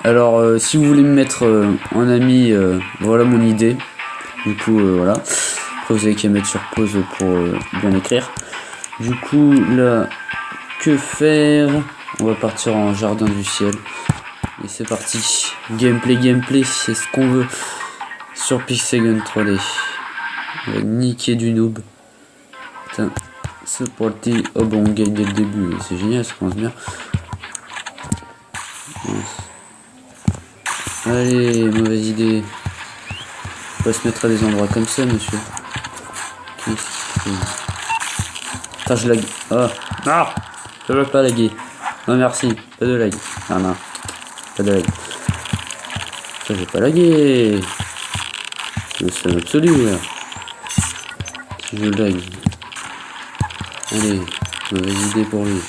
Alors, si vous voulez me mettre en ami, voilà mon idée. Du coup, voilà. Après, vous avez qu'à mettre sur pause pour bien écrire. Du coup, là, que faire? On va partir en jardin du ciel. Et c'est parti. Gameplay, c'est ce qu'on veut. Sur Pixelgun 3D. On va niquer du noob. Putain, c'est parti. Oh bon, on gagne dès le début. C'est génial, ça commence bien. Allez, mauvaise idée. On va se mettre à des endroits comme ça, monsieur. Qu'est-ce qu'il fait? Putain, je lag. Oh, non, je veux pas laguer. Non, merci, pas de lag. Non, pas de lag. Ça, je vais pas laguer. C'est le seul absolu, là. Si je lag. Allez, mauvaise idée pour lui.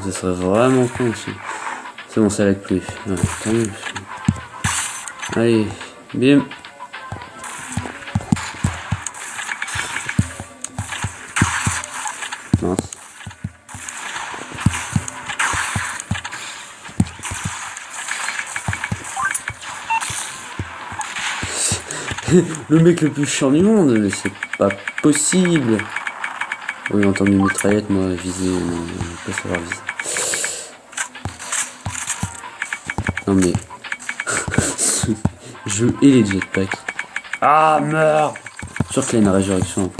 Ça serait vraiment con aussi. C'est bon, ça lag plus. Ouais, tant mieux. Allez, bim. Mince. Le mec le plus chiant du monde, mais c'est pas possible. Oui, en tant que mitraillette, moi, viser, non, je peux savoir viser. Non mais... je hais les jetpacks. Ah, meurs! Sûr qu'il y a une résurrection.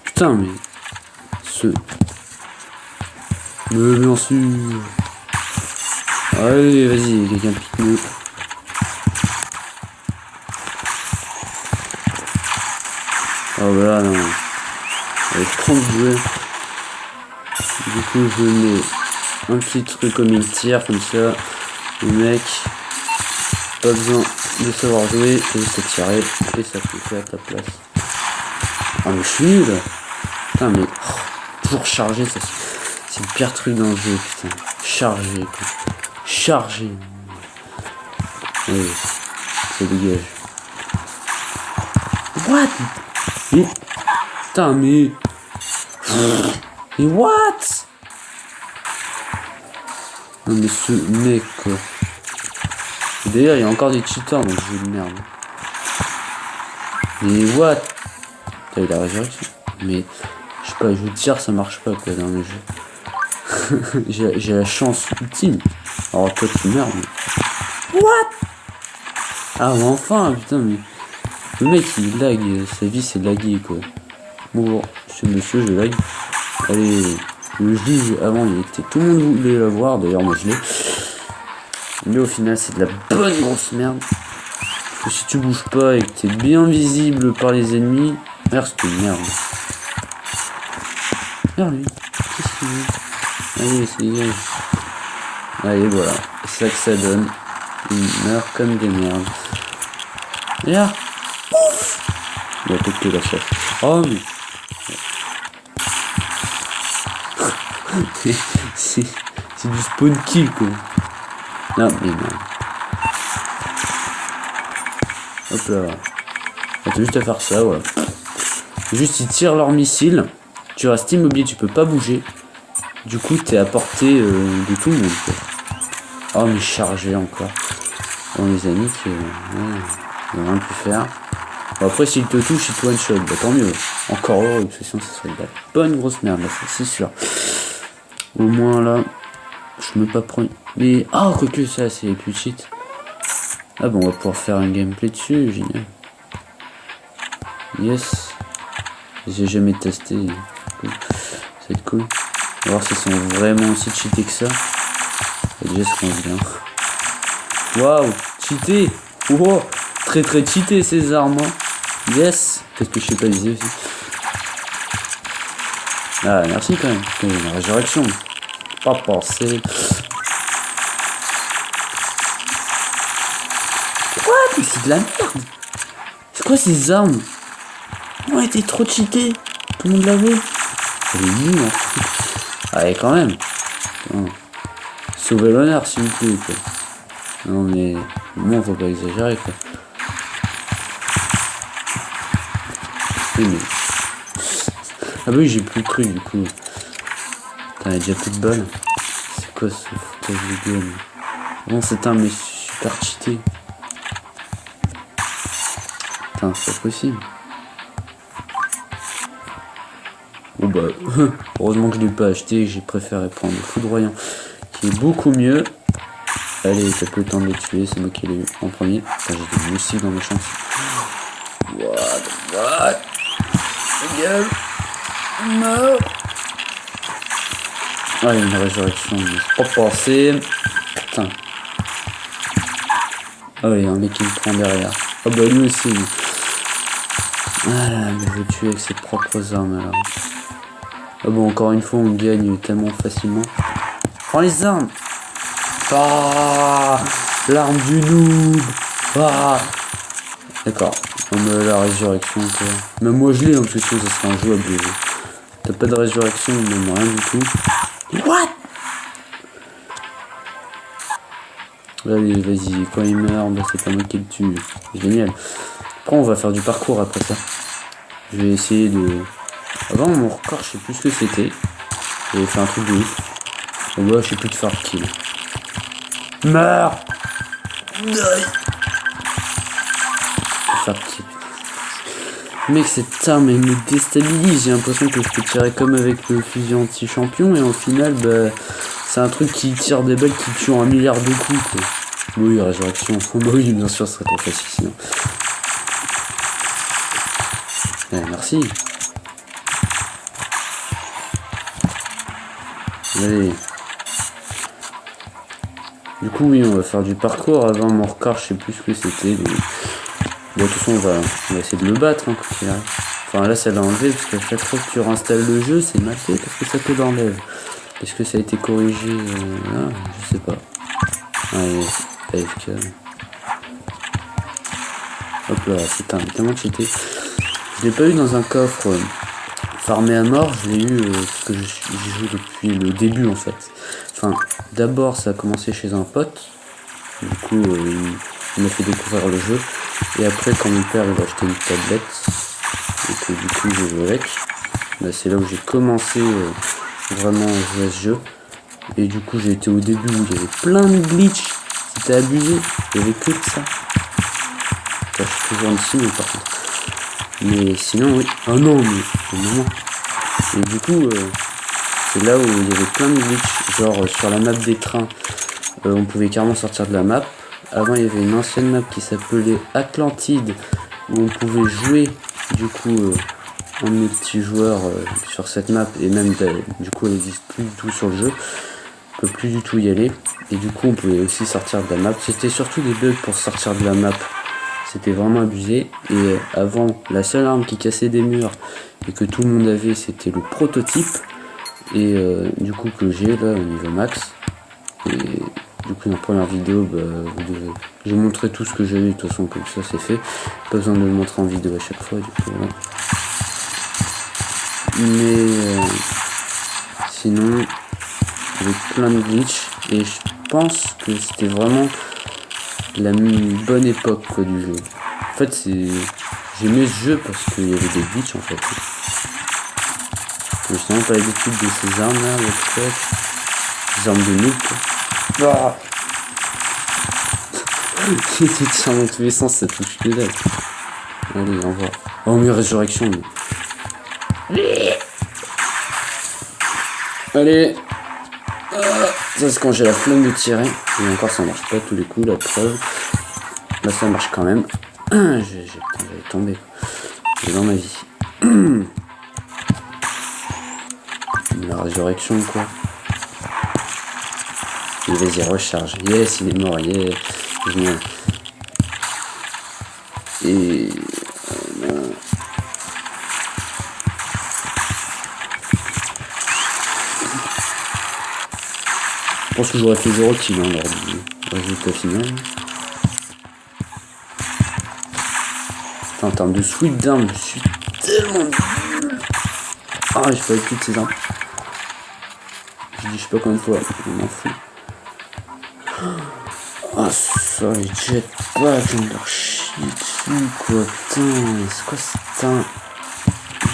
Putain, mais... Mais bien sûr. Allez, vas-y, quelqu'un pique-nous. Oh bah là, non. Avec 30 joueurs. Du coup, je mets un petit truc comme une tire, comme ça. Le mec, pas besoin de savoir jouer, c'est juste à tirer et ça peut faire à ta place. Ah mais je suis nul. Putain mais toujours charger, ça c'est le pire truc dans le jeu, putain. Charger quoi. Charger. Allez, ça dégage. What? Mais... Putain mais... Mais what? Non mais ce mec quoi. D'ailleurs il y a encore des cheaters dans le jeu de merde. Mais what? T'as eu la résurrection. Mais je sais pas, je tire ça marche pas quoi dans le jeu. J'ai la chance ultime. Alors toi tu meurs mais... What? Ah mais enfin putain mais... Le mec il lag, sa vie c'est laguer quoi. Bon, ce monsieur je lag. Allez, le juge avant il était... Tout le monde voulait la voir, d'ailleurs moi je l'ai. Mais au final c'est de la bonne grosse merde. Parce que si tu bouges pas et que t'es bien visible par les ennemis, merde c'est une merde. Regarde lui, qu'est-ce qu'il veut? Allez c'est dégage. Allez voilà, c'est ça que ça donne. Ils meurent comme des merdes. Regarde. Ouf. Il a peut-être que la chef. Oh mais... c'est du spawn kill quoi. Non mais non. Hop là. T'as juste à faire ça, voilà. Juste ils tirent leurs missiles. Tu restes immobile, tu peux pas bouger. Du coup t'es à portée de tout le monde quoi. Oh mais chargé encore. Bon les amis que... on va rien pu faire. Bon, après s'il te touche il te one shot. Bah tant mieux. Encore heureux, parce que sinon ça serait de la bonne grosse merde là, c'est sûr. Au moins là, je me pas prendre. Mais ah quoique ça c'est plus cheat. Ah bon on va pouvoir faire un gameplay dessus, génial. Yes. J'ai jamais testé. Cool. Ça va être cool. On va voir si sont vraiment aussi cheatés que ça. Et déjà ça commence bien. Waouh, cheaté. Wow, très cheaté ces armes. Hein. Yes. Peut-être que je sais pas viser aussi. Ah merci quand même. Une résurrection. Pas pensé. Quoi? Mais c'est de la merde. C'est quoi ces armes? Oh, elle était trop cheatée. Tout le monde l'a vu. Elle est nulle en fait. Allez quand même. Oh. Sauvez l'honneur s'il vous plaît quoi. Non mais bon faut pas exagérer quoi. Mais... Ah bah oui j'ai plus de trucs du coup. T'en as déjà plus de balles. C'est quoi ce foutage de gueule? Bon, c'est un mais super cheaté. Putain, c'est pas possible. Bon bah, heureusement que je l'ai pas acheté, j'ai préféré prendre le foudroyant, qui est beaucoup mieux. Allez, t'as plus le temps de le tuer, c'est moi qui l'ai eu en premier. Putain, j'ai des moustiques dans mes chances. What? Gueule. Non. Ah, il y a une résurrection, mais c'est pas passé. Putain. Ah oui, il y a un mec qui me prend derrière. Ah bah lui aussi. Ah là, mais je vais tuer avec ses propres armes alors. Ah bon, encore une fois, on gagne tellement facilement. Prends les armes. Ah, l'arme du noob. Ah. D'accord. La résurrection, quoi. Même moi je l'ai, parce que sinon ça serait injouable. T'as pas de résurrection, même rien du tout. What? Allez, vas-y, quand il meurt, bah, c'est pas moi qui le tue. Génial. Après, on va faire du parcours après ça. Je vais essayer de... Avant, mon record, je sais plus ce que c'était. J'avais fait un truc de ouf. Donc là, je sais plus de faire kill. Meurs! Faire kill. Mec, cette arme, elle me déstabilise. J'ai l'impression que je peux tirer comme avec le fusil anti-champion. Et au final, bah, c'est un truc qui tire des balles qui tue un milliard de coups, quoi. Oui, résurrection. Oh, bah oui, bien sûr, ce serait trop facile sinon. Merci. Allez. Du coup, oui, on va faire du parcours. Avant mon record, je sais plus ce que c'était. Mais... Bon, de toute façon, on va essayer de le battre, hein, quoi qu'il arrive. Enfin, là, ça l'a enlevé, parce qu'à chaque fois que tu réinstalles le jeu, c'est mal fait, parce que ça te l'enlève. Est-ce que ça a été corrigé là? Je sais pas. Allez, AFK. Hop là, c'est tellement cheaté. Je l'ai pas eu dans un coffre farmé à mort, je l'ai eu parce que j'y joue depuis le début en fait. Enfin, d'abord ça a commencé chez un pote, du coup il m'a fait découvrir le jeu, et après quand mon père il a acheté une tablette, et que du coup j'ai joué avec, bah, c'est là où j'ai commencé vraiment à jouer à ce jeu, et du coup j'ai été au début où il y avait plein de glitch, c'était abusé, il y avait que de ça. Je suis toujours ici, mais par contre. Mais sinon, oui. Ah non, mais non. Et du coup, c'est là où il y avait plein de glitch. Genre, sur la map des trains, on pouvait carrément sortir de la map. Avant, il y avait une ancienne map qui s'appelait Atlantide, où on pouvait jouer, du coup, en multijoueur sur cette map. Et même, du coup, elle n'existe plus du tout sur le jeu. On peut plus du tout y aller. Et du coup, on pouvait aussi sortir de la map. C'était surtout des bugs pour sortir de la map. C'était vraiment abusé. Et avant, la seule arme qui cassait des murs et que tout le monde avait, c'était le prototype. Et du coup que j'ai là au niveau max. Et du coup dans la première vidéo, bah, j'ai montré tout ce que j'avais. De toute façon comme ça c'est fait. Pas besoin de le montrer en vidéo à chaque fois. Du coup, voilà. Mais sinon, avec plein de glitch. Et je pense que c'était vraiment la bonne époque quoi, du jeu. En fait j'aimais ce jeu parce qu'il y avait des glitches en fait. Je n'ai vraiment pas l'habitude de ces armes là avec fait. Des armes de noob quoi. Il tire dans tous les sens, ça touche que dalle. Allez, au revoir. Oh mais résurrection mais... Allez. Ça c'est quand j'ai la flemme de tirer. Et encore ça marche pas tous les coups, la preuve. Là ça marche quand même. J'allais tomber. C'est dans ma vie. La résurrection quoi. Et vas-y recharge. Yes il est mort. Yes. Génial. Et... je pense que j'aurais fait 0 kill hein, lors du résultat final. En termes de sweep d'armes, je suis tellement nul. Ah, j'ai pas eu toutes ces armes. Je dis je sais pas combien de fois, je m'en fous. Ah, ça, les jetpacks, on leur chie dessus, quoi. Putain, c'est quoi c'est un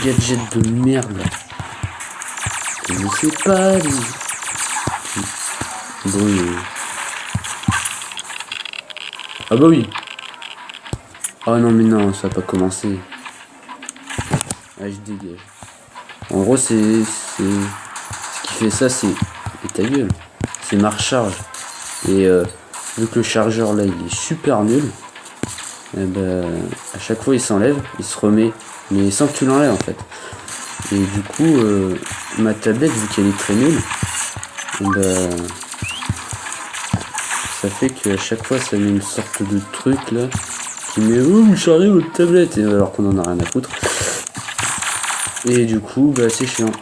gadget de merde là. Je ne sais pas, bruit. Ah bah oui. Oh non mais non, ça va pas commencer. Ah je dégage. En gros c'est... Ce qui fait ça c'est... Et ta gueule. C'est ma recharge. Et vu que le chargeur là il est super nul. Et bah, à chaque fois il s'enlève, il se remet. Mais sans que tu l'enlèves en fait. Et du coup ma tablette vu qu'elle est très nulle. Et bah, ça fait qu'à chaque fois ça met une sorte de truc là. Qui met vous chargez votre tablette. Et alors qu'on en a rien à foutre. Et du coup, bah c'est chiant.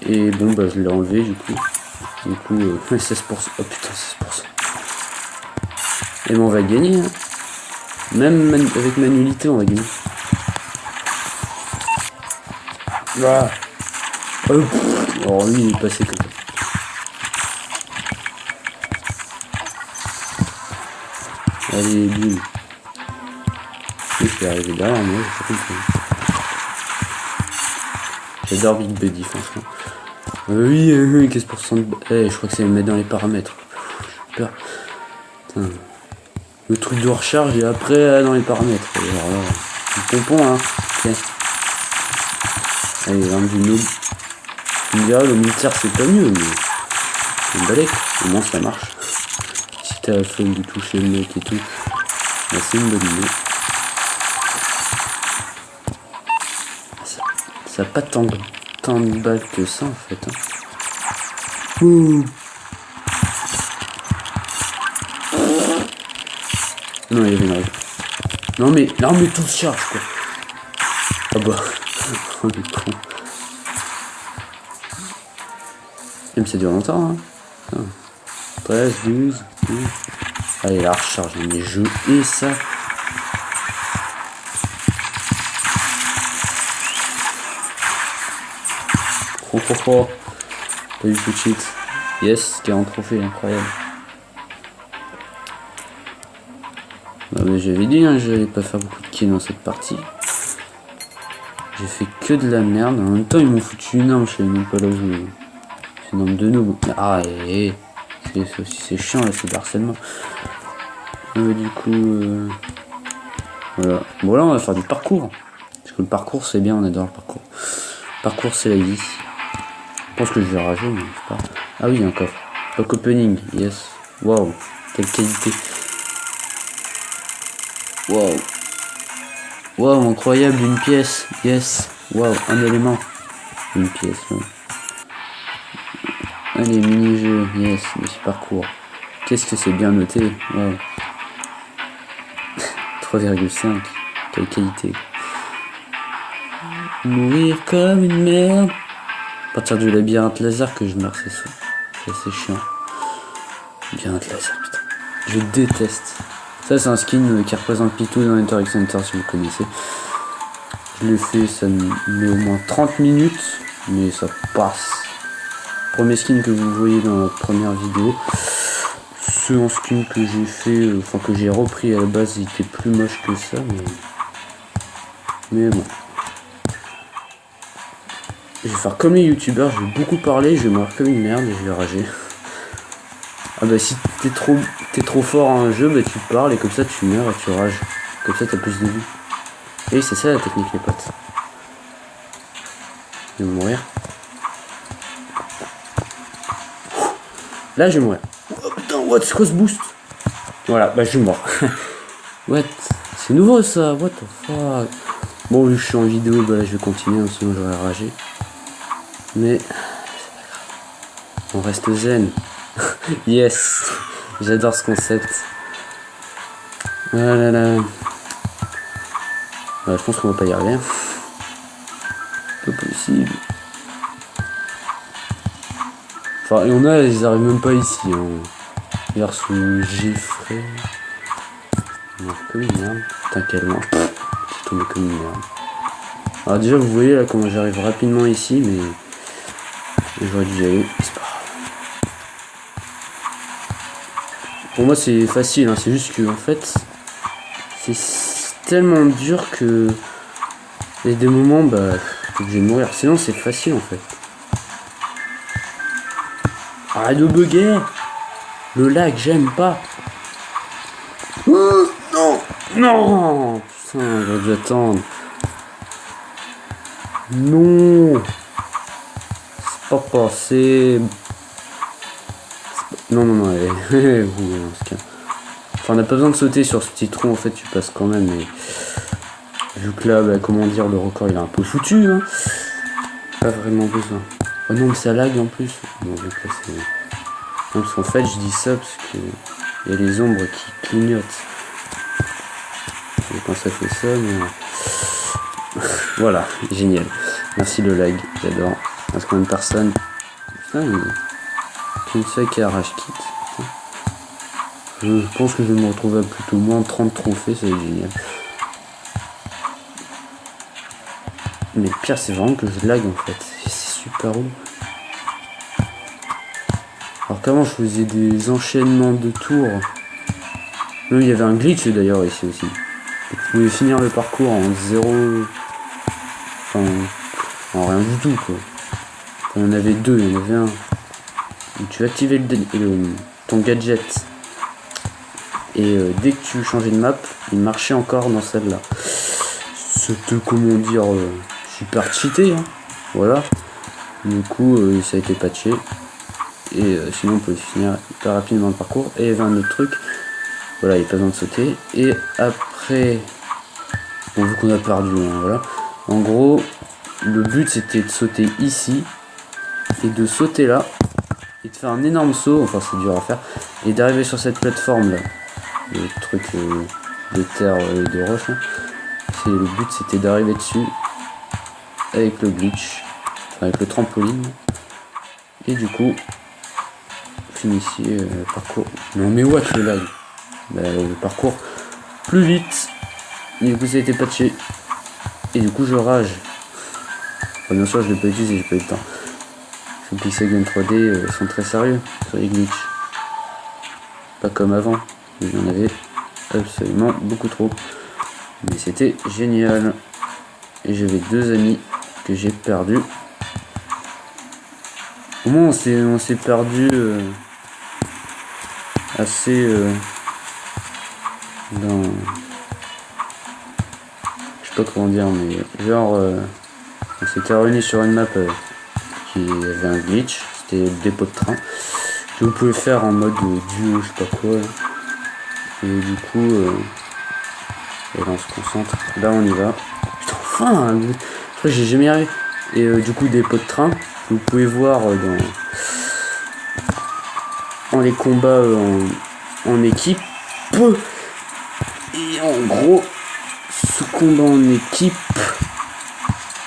Et bon, bah je l'ai enlevé du coup. Du coup, 16%. Oh putain, 16%. Et bon, on va gagner. Hein. Même avec ma nullité, on va gagner. Ah. Oh, alors lui, il est passé comme ça. Allez, lui. Je vais arriver derrière moi, je sais pas. J'adore Big Buddy, franchement. Oui, 15% de... je crois que c'est le mettre dans les paramètres. J'ai peur. Putain. Le truc de recharge et après dans les paramètres. Alors là, le pompon, hein. Ok. Allez, un du noob. Tu me diras, le militaire c'est pas mieux, mais... C'est une balèque. Au moins ça marche. Si t'as la flemme de toucher le mec et tout, bah, c'est une bonne idée. Ça n'a pas tant de balles que ça en fait. Hein. Ouh. Non, il y avait une règle. Non mais tout se charge quoi. Ah bah. Oh le con. Même ça dure longtemps hein. 13, 12, 12. Allez la recharge, mais je hais ça. Oh. Pas eu tout de suite. Yes, 40 trophées, incroyable. Bah, mais j'avais dit, hein, j'allais pas faire beaucoup de kills dans cette partie. J'ai fait que de la merde. En même temps, ils m'ont foutu une arme, je savais même pas là où je... C'est une arme de noob. Ah, c'est chiant là, c'est de harcèlement. Mais du coup, voilà. Bon, là, on va faire du parcours. Parce que le parcours, c'est bien, on adore le parcours. Le parcours, c'est la vie. Je pense que je vais rager, mais c'est pas. Ah oui, un coffre. Lock opening, yes. Waouh, quelle qualité. Waouh. Waouh, incroyable, une pièce. Yes. Waouh, un élément. Une pièce, ouais. Allez, mini-jeu. Yes, défi parcours. Qu'est-ce que c'est bien noté. Waouh. 3,5. Quelle qualité. Mourir comme une merde. À partir du labyrinthe laser que je meurs, c'est ça. C'est assez chiant. Labyrinthe laser, putain. Je déteste. Ça, c'est un skin qui représente Pitou dans Enter X Center, si vous connaissez. Je l'ai fait, ça me met au moins 30 minutes, mais ça passe. Premier skin que vous voyez dans la première vidéo. Ce en skin que j'ai fait, enfin que j'ai repris à la base, il était plus moche que ça, mais bon. Je vais faire comme les youtubeurs, je vais beaucoup parler, je vais mourir comme une merde et je vais rager. Ah bah si t'es trop fort à un jeu, bah tu parles et comme ça tu meurs et tu rages. Comme ça t'as plus de vie. Et c'est ça la technique les potes. Je vais mourir. Là je vais mourir. Oh putain, what, c'est quoi ce boost? Voilà, bah je suis mort. What? C'est nouveau ça, what the fuck? Bon, vu que je suis en vidéo, bah là, je vais continuer, sinon j'aurais ragé. Mais on reste zen. Yes, j'adore ce concept. Ah là là. Ouais, je pense qu'on va pas y arriver. Pas possible. Enfin, il y en a, ils arrivent même pas ici. Hein. Regarde sous Geffrey. Non, comme une merde. Putain, quelle manche. C'est tombé comme une merde. Alors déjà, vous voyez là comment j'arrive rapidement ici, mais j'aurais dû y aller. C'est pas grave. Pour moi, c'est facile. Hein. C'est juste que en fait, c'est tellement dur que il y a des moments, bah, faut que je vais mourir. Sinon, c'est facile en fait. Arrête de bugger. Le lag, j'aime pas. Non. Non. Putain, j'aurais dû attendre. Non. C'est pas passé. Non, non, non, allez. Enfin, on n'a pas besoin de sauter sur ce petit trou, en fait, tu passes quand même, mais... Vu que là, bah, comment dire, le record, il est un peu foutu, hein. Pas vraiment besoin. Oh non, mais ça lag, en plus. Bon, vu que là, c'est... Non, parce qu'en fait, je dis ça parce que... Il y a les ombres qui clignotent. Et quand ça fait ça, mais... Voilà, génial. Merci le lag, j'adore. Parce qu'en une personne... Putain, il... Qu'une seule qui arrache quitte. Je pense que je vais me retrouver à plutôt moins 30 trophées, ça va être génial. Mais le pire, c'est vraiment que je lag en fait. C'est super haut. Alors qu'avant, je faisais des enchaînements de tours. Même il y avait un glitch d'ailleurs ici aussi. Vous pouvez finir le parcours en 0. Enfin, en rien du tout quoi. Enfin, il y en avait deux, il y en avait un où tu activais ton gadget. Et dès que tu changeais de map, il marchait encore dans celle-là. C'était, comment dire, super cheaté, hein. Voilà. Du coup, ça a été patché. Et sinon, on peut finir hyper rapidement le parcours. Et il y avait un autre truc. Voilà, il n'y a pas besoin de sauter. Et après, bon, vu qu'on a perdu, hein, voilà. En gros, le but c'était de sauter ici. Et de sauter là. Et de faire un énorme saut. Enfin, c'est dur à faire. Et d'arriver sur cette plateforme là. Le truc de terre et de roche. Hein. Le but c'était d'arriver dessus. Avec le glitch. Enfin, avec le trampoline. Et du coup, finissiez le parcours. Non mais what le lag. Bah, le parcours plus vite. Et du coup ça a été patché. Et du coup je rage. Enfin, bien sûr je l'ai pas utilisé, j'ai pas eu le temps. Les Pixel 3D sont très sérieux sur les glitches. Pas comme avant. Il y en avait absolument beaucoup trop. Mais c'était génial. Et j'avais deux amis que j'ai perdus. Au moins on s'est perdu assez dans... Je sais pas comment dire, mais genre on s'était réunis sur une map qui avait un glitch, c'était le dépôt de train que vous pouvez faire en mode duo, je sais pas quoi. Et du coup et là on se concentre, là on y va. Putain, enfin, j'ai jamais arrivé. Et du coup dépôt de train, vous pouvez voir dans les combats en équipe. Et en gros, ce combat en équipe,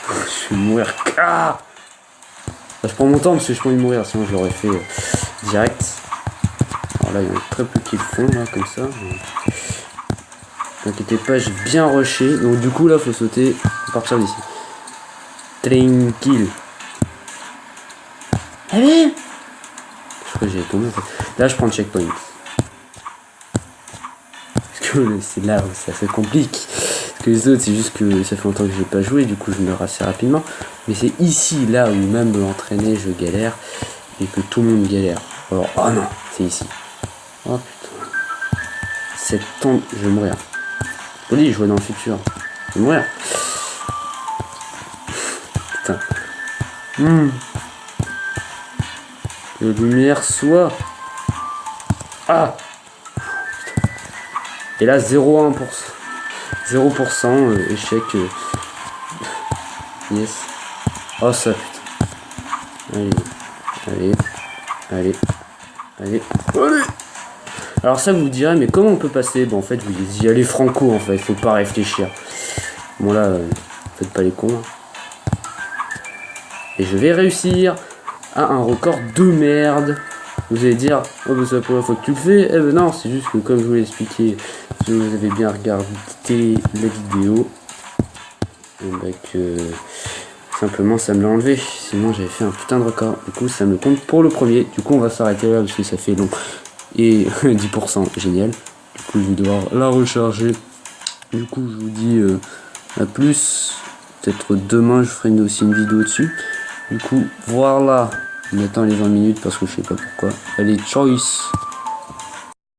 je vais mourir. Ah, je prends mon temps parce que je peux y mourir, sinon je l'aurais fait direct. Alors là, il y en a très peu qui le font, là, comme ça. N'inquiétez pas, j'ai bien rushé. Donc du coup, là, faut sauter à partir d'ici. Tranquille. Allez, je crois que j'ai tombé en fait. Là, je prends le checkpoint. Parce que c'est là où ça se complique. Parce que les autres, c'est juste que ça fait longtemps que j'ai pas joué, du coup, je meurs assez rapidement. Mais c'est ici, là, où même l'entraîner, je galère. Et que tout le monde galère. Alors, oh non, c'est ici. Oh putain. Cette tombe, je vais mourir. Je dis, je vois dans le futur. Je vais mourir. Putain. Que la lumière soit. Ah. Et là, 0,1%. 0% échec. Yes. Oh ça, putain. Allez. Alors ça, vous vous direz, mais comment on peut passer? Bon, en fait, vous y allez franco, en fait. Faut pas réfléchir. Bon, là, faites pas les cons. Et je vais réussir à un record de merde. Vous allez dire, oh bah c'est la première fois que tu le fais. Eh ben non, c'est juste que comme je vous l'ai expliqué, si vous avez bien regardé la vidéo, bah que simplement ça me l'a enlevé. Sinon j'avais fait un putain de record. Du coup ça me compte pour le premier. Du coup on va s'arrêter là parce que ça fait long. Et 10%, génial. Du coup je vais devoir la recharger. Du coup je vous dis à plus. Peut-être demain je ferai aussi une vidéo dessus. Du coup voilà. On attend les 20 minutes parce que je sais pas pourquoi. Allez, choice.